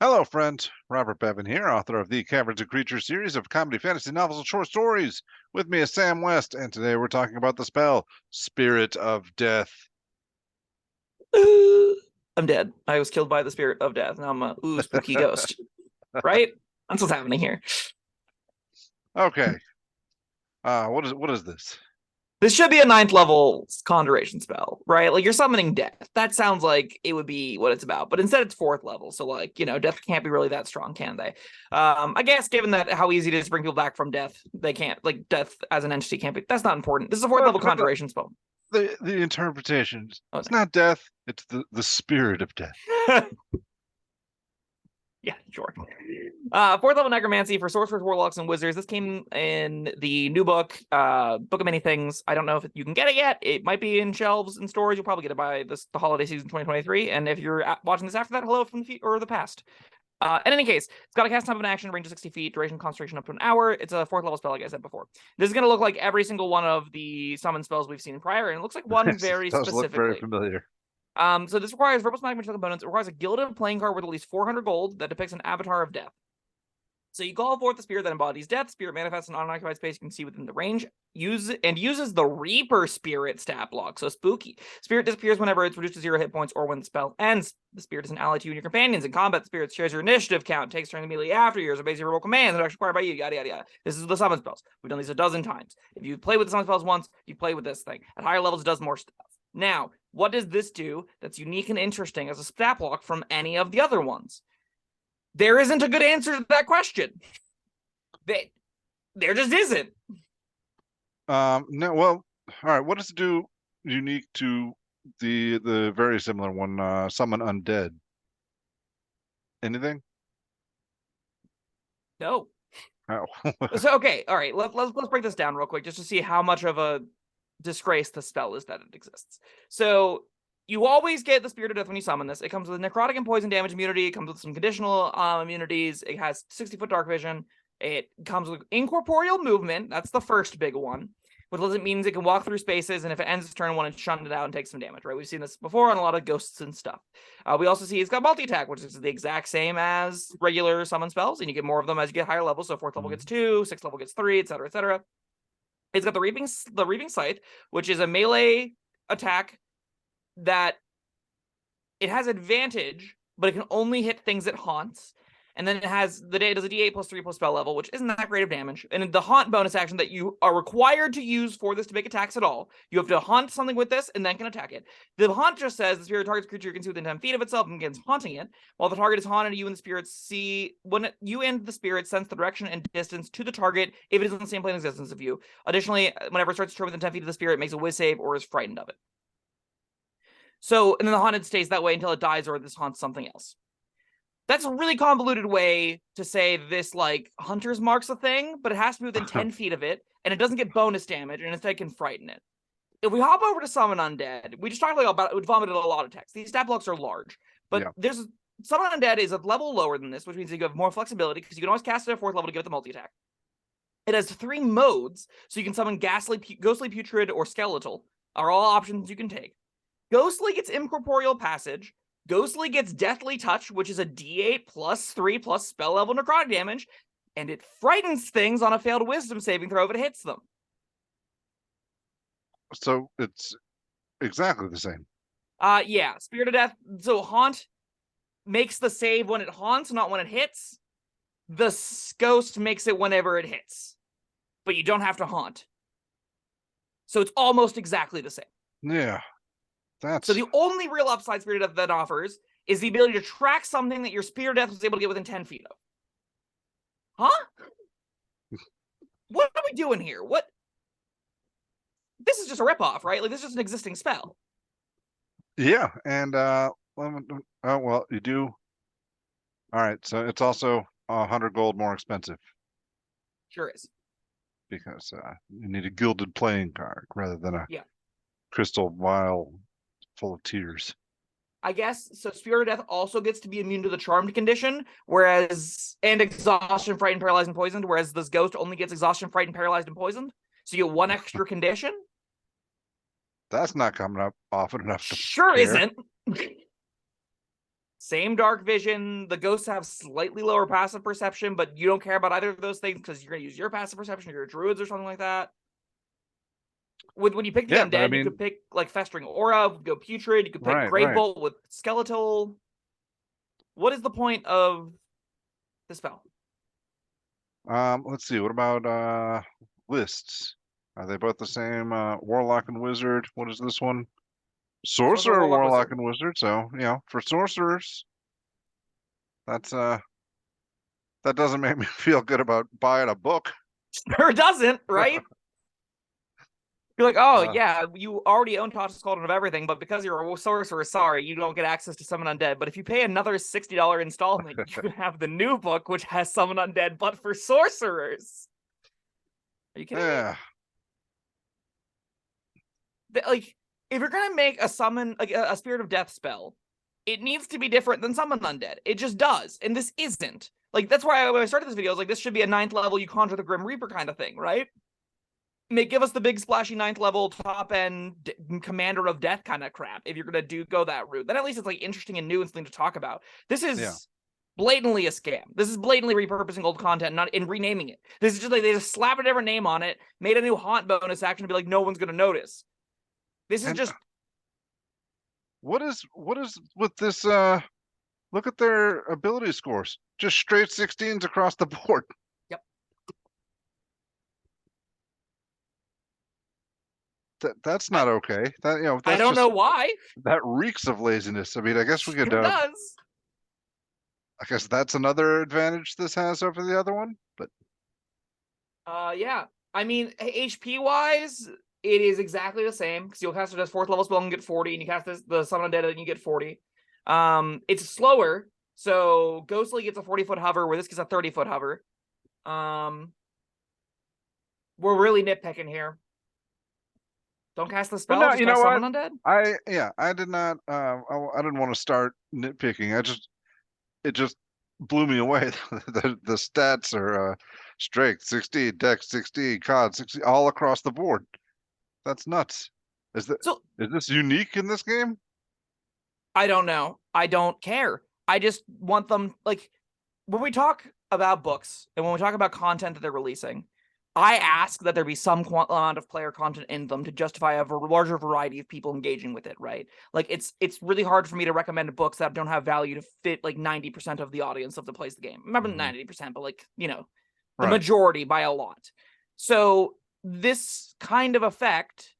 Hello, friend. Robert Bevan here, author of the Caverns Creatures series of comedy, fantasy novels, and short stories. With me is Sam West, and today we're talking about the spell Spirit of Death. I'm dead. I was killed by the spirit of death. Now I'm a spooky ghost. Right? That's what's happening here. Okay. What is this? This should be a 9th level conjuration spell, right? Like, you're summoning death. That sounds like it would be what it's about. But instead it's 4th level. So, like, death can't be really that strong, can they? I guess given that how easy it is to bring people back from death, they can't, like, death as an entity can't be. That's not important. This is a 4th level conjuration spell. The interpretations. Oh, it's not death, it's the spirit of death. Yeah, sure. 4th level necromancy for sorcerers, warlocks, and wizards. This came in the new book, Book of Many Things. I don't know if you can get it yet. It might be in shelves and stores. You'll probably get it by the holiday season 2023. And if you're watching this after that, hello from the past. In any case, it's got a cast time of an action, range of 60 feet, duration concentration up to an hour. It's a 4th level spell, like I said before. This is going to look like every single one of the summon spells we've seen prior, and it looks like one very does specifically. Look very familiar. So this requires verbal magic components. It requires a gilded playing card with at least 400 gold that depicts an avatar of death. So you call forth the spirit that embodies death. Spirit manifests in unoccupied space you can see within the range. Uses the Reaper Spirit stat block. So spooky. Spirit disappears whenever it's reduced to 0 hit points or when the spell ends. The spirit is an ally to you and your companions. In combat, the spirit shares your initiative count, takes turns immediately after yours, obeys your verbal commands, and are required by you, yada, yada, yada. This is the summon spells. We've done these a dozen times. If you play with the summon spells once, you play with this thing. At higher levels, it does more stuff. Now, what does this do that's unique and interesting as a stat block from any of the other ones? There isn't a good answer to that question. There just isn't. No, well, all right. What does it do unique to the very similar one, Summon Undead? Anything? No. Oh. So, okay, all right. Let's break this down real quick just to see how much of a disgrace the spell is that it exists. So you always get the Spirit of Death when you summon this. It comes with necrotic and poison damage immunity. It comes with some conditional immunities. It has 60-foot dark vision. It comes with incorporeal movement. That's the first big one. Which means it can walk through spaces, and if it ends its turn, it's shunned it out and takes some damage, right? We've seen this before on a lot of ghosts and stuff. We also see it's got multi-attack, which is the exact same as regular summon spells, and you get more of them as you get higher levels. So 4th level gets 2, 6th level gets 3, etc., etc. It's got the Reaping Scythe, which is a melee attack that it has advantage, but it can only hit things it haunts. And then it does a D8 plus 3 plus spell level, which isn't that great of damage. And the haunt bonus action that you are required to use for this to make attacks at all. You have to haunt something with this and then can attack it. The haunt just says the spirit targets creature you can see within 10 feet of itself and begins haunting it. While the target is haunted, you and the spirit see when you and the spirit sense the direction and distance to the target if it is in the same plane of existence of you. Additionally, whenever it starts to turn within 10 feet of the spirit, it makes a whiz save or is frightened of it. So, and then the haunted stays that way until it dies or this haunts something else. That's a really convoluted way to say this, like, Hunter's Mark's a thing, but it has to be within 10 feet of it, and it doesn't get bonus damage, and instead can frighten it. If we hop over to Summon Undead, we just talked about it, we vomited a lot of text. These stat blocks are large, but there's Summon Undead is a level lower than this, which means you have more flexibility, because you can always cast it at 4th level to give it the multi-attack. It has 3 modes, so you can summon Ghostly, Putrid, or Skeletal, are all options you can take. Ghostly gets Incorporeal Passage. Ghostly gets Deathly Touch, which is a D8 plus 3 plus spell level necrotic damage, and it frightens things on a failed wisdom saving throw if it hits them. So it's exactly the same. Yeah, Spirit of Death. So Haunt makes the save when it haunts, not when it hits. The Ghost makes it whenever it hits, but you don't have to haunt. So it's almost exactly the same. Yeah. So the only real upside Spirit of Death that offers is the ability to track something that your Spirit of Death was able to get within 10 feet of. Huh? What are we doing here? What? This is just a ripoff, right? Like, this is just an existing spell. Yeah, and oh well, you do. All right, so it's also 100 gold more expensive. Sure is. Because you need a gilded playing card rather than a crystal vial full of tears. I guess so. Spirit of Death also gets to be immune to the charmed condition, and exhaustion, frightened, paralyzed, and poisoned. Whereas this ghost only gets exhaustion, frightened, paralyzed, and poisoned. So you get 1 extra condition. That's not coming up often enough to sure care. Isn't. Same dark vision. The ghosts have slightly lower passive perception, but you don't care about either of those things because you're going to use your passive perception or your druids or something like that. When you pick the undead, but I mean, you could pick like Festering Aura, go Putrid, you could pick Grave Bolt with Skeletal. What is the point of the spell? Let's see. What about lists? Are they both the same? Warlock and Wizard. What is this one? Sorcerer, Warlock, and Wizard. So, for sorcerers, that's that doesn't make me feel good about buying a book. Sure doesn't, right? You're like, oh yeah, you already own Toss's Cauldron of Everything, but because you're a sorcerer, sorry, you don't get access to Summon Undead. But if you pay another $60 installment, you have the new book, which has Summon Undead, but for sorcerers. Are you kidding me? Like, if you're gonna make a summon, like a Spirit of Death spell, it needs to be different than Summon Undead. It just does, and this isn't. Like, that's why when I started this video, I was like, this should be a 9th level, you conjure the Grim Reaper kind of thing, right? Give us the big splashy 9th level top end Commander of Death kind of crap if you're gonna go that route. Then at least it's like interesting and new and something to talk about. This is blatantly a scam. This is blatantly repurposing old content, not in renaming it. This is just like they just slap a different name on it, made a new haunt bonus action to be like no one's gonna notice. This is just what is with this? Look at their ability scores, just straight 16s across the board. That's not okay. That's I don't know why. That reeks of laziness. I mean, I guess we could. It does. I guess that's another advantage this has over the other one. But yeah. I mean, HP wise, it is exactly the same because you'll cast it as 4th level spell and get 40, and you cast the Summon Undead and you get 40. It's slower, so Ghostly gets a 40-foot hover, where this gets a 30-foot hover. We're really nitpicking here. Don't cast the spell. Well, no, just cast Summon Undead. I did not. I didn't want to start nitpicking. It just blew me away. the stats are strength 16, dex 16, con 16, all across the board. That's nuts. Is this unique in this game? I don't know. I don't care. I just want them, like, when we talk about books and when we talk about content that they're releasing, I ask that there be some amount of player content in them to justify a larger variety of people engaging with it, right? Like, it's really hard for me to recommend books that don't have value to fit, like, 90% of the audience that plays the game. Remember 90%, but, like, the majority by a lot. So this kind of effect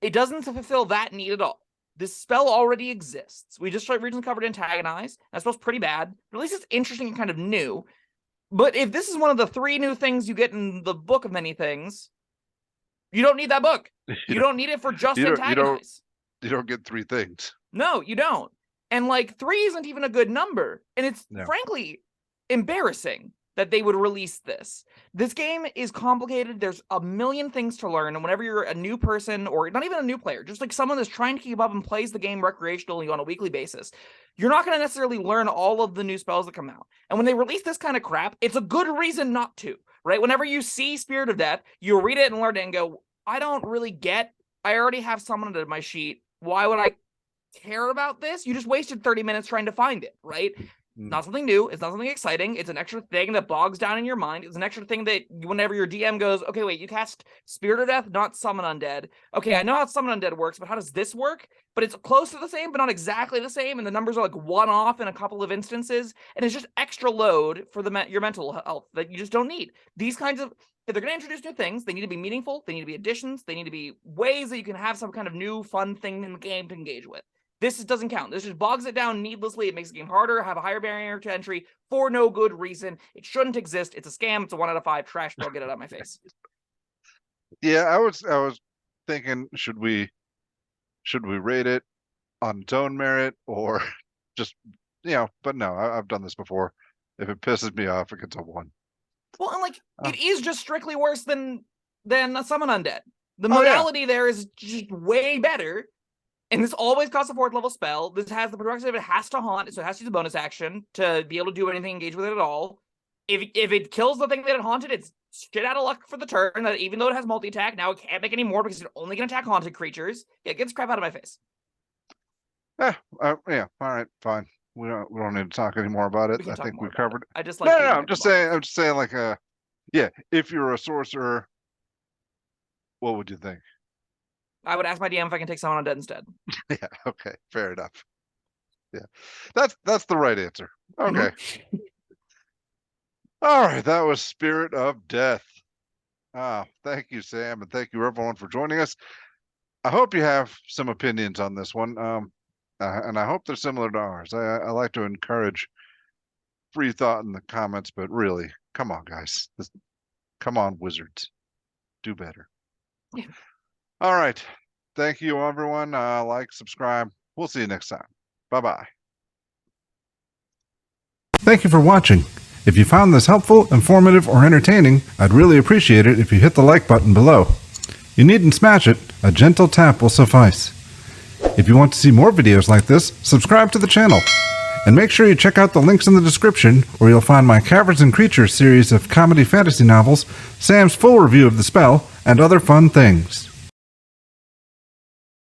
it doesn't fulfill that need at all. This spell already exists. We just tried Regions Covered Antagonize. That spell's pretty bad. But at least it's interesting and kind of new. But if this is one of the 3 new things you get in the Book of Many Things, you don't need that book. You don't need it for just Antagonize. You don't get 3 things. No, you don't. And, like, 3 isn't even a good number. And it's frankly embarrassing that they would release this. This game is complicated. There's a million things to learn. And whenever you're a new person, or not even a new player, just like someone that's trying to keep up and plays the game recreationally on a weekly basis, you're not going to necessarily learn all of the new spells that come out. And when they release this kind of crap, it's a good reason not to, right? Whenever you see Spirit of Death, you read it and learn it and go, I don't really get, I already have summoned it in my sheet. Why would I care about this? You just wasted 30 minutes trying to find it, right? Not something new. It's not something exciting. It's an extra thing that bogs down in your mind. It's an extra thing that whenever your DM goes, okay, wait, you cast Spirit of Death, not Summon Undead. Okay, I know how Summon Undead works, but how does this work? But it's close to the same, but not exactly the same. And the numbers are like 1 off in a couple of instances. And it's just extra load for your mental health that you just don't need. These kinds of, if they're going to introduce new things, they need to be meaningful. They need to be additions. They need to be ways that you can have some kind of new fun thing in the game to engage with. This doesn't count. This just bogs it down needlessly. It makes the game harder, have a higher barrier to entry for no good reason. It shouldn't exist. It's a scam. It's a 1 out of 5 trash spell. Get it out of my face. Yeah, I was thinking, should we rate it on its own merit or just but no, I've done this before. If it pisses me off, it gets a 1. Well, and like it is just strictly worse than a Summon Undead. The modality there is just way better. And this always costs a 4th level spell. This has the prerequisite of it has to haunt, so it has to use a bonus action to be able to do anything, engage with it at all. If it kills the thing that it haunted, it's shit out of luck for the turn. That even though it has multi-attack, now it can't make any more because it's only going to attack haunted creatures. Yeah, get this crap out of my face. Yeah, all right, fine. we don't need to talk anymore about it. We can I talk think more we about covered it. it. I just No, like. no, being I'm just saying. I'm just saying, like, yeah. If you're a sorcerer, what would you think? I would ask my DM if I can take someone on dead instead. Yeah. Okay. Fair enough. Yeah. That's the right answer. Okay. All right. That was Spirit of Death. Thank you, Sam, and thank you everyone for joining us. I hope you have some opinions on this one. And I hope they're similar to ours. I like to encourage free thought in the comments, but really, come on, guys. Come on, wizards. Do better. Yeah. All right. Thank you, everyone. Like, subscribe. We'll see you next time. Bye-bye. Thank you for watching. If you found this helpful, informative, or entertaining, I'd really appreciate it if you hit the like button below. You needn't smash it. A gentle tap will suffice. If you want to see more videos like this, subscribe to the channel. And make sure you check out the links in the description, where you'll find my Caverns Creatures series of comedy fantasy novels, Sam's full review of the spell, and other fun things.